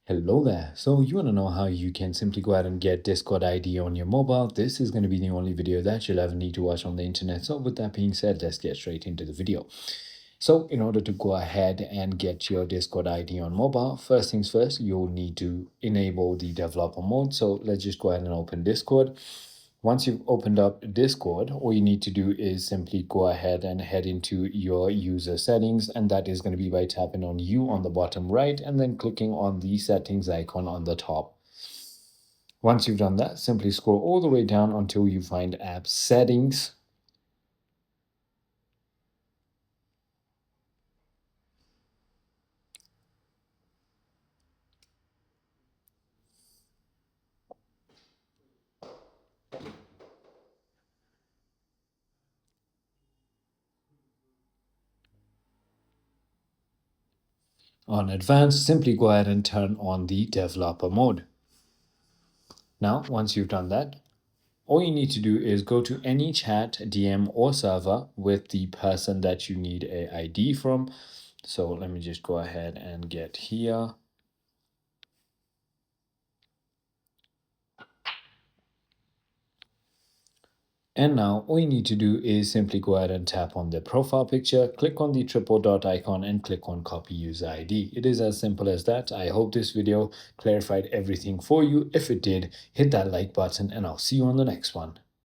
Hello there. So you want to know how you can simply go ahead and get Discord ID on your mobile? This is going to be the only video that you'll ever need to watch on the internet. So with that being said, let's get straight into the video. So in order to go ahead and get your Discord ID on mobile, first things first, you'll need to enable the developer mode. So let's just go ahead and open Discord. Once you've opened up Discord, all you need to do is simply go ahead and head into your user settings, and that is going to be by tapping on you on the bottom right and then clicking on the settings icon on the top. Once you've done that, simply scroll all the way down until you find app settings. On advanced, simply go ahead and turn on the developer mode. Now, once you've done that, all you need to do is go to any chat, DM, or server with the person that you need a ID from. So let me just go ahead and get here. And now all you need to do is simply go ahead and tap on the profile picture, click on the triple dot icon and click on copy user ID. It is as simple as that. I hope this video clarified everything for you. If it did, hit that like button and I'll see you on the next one.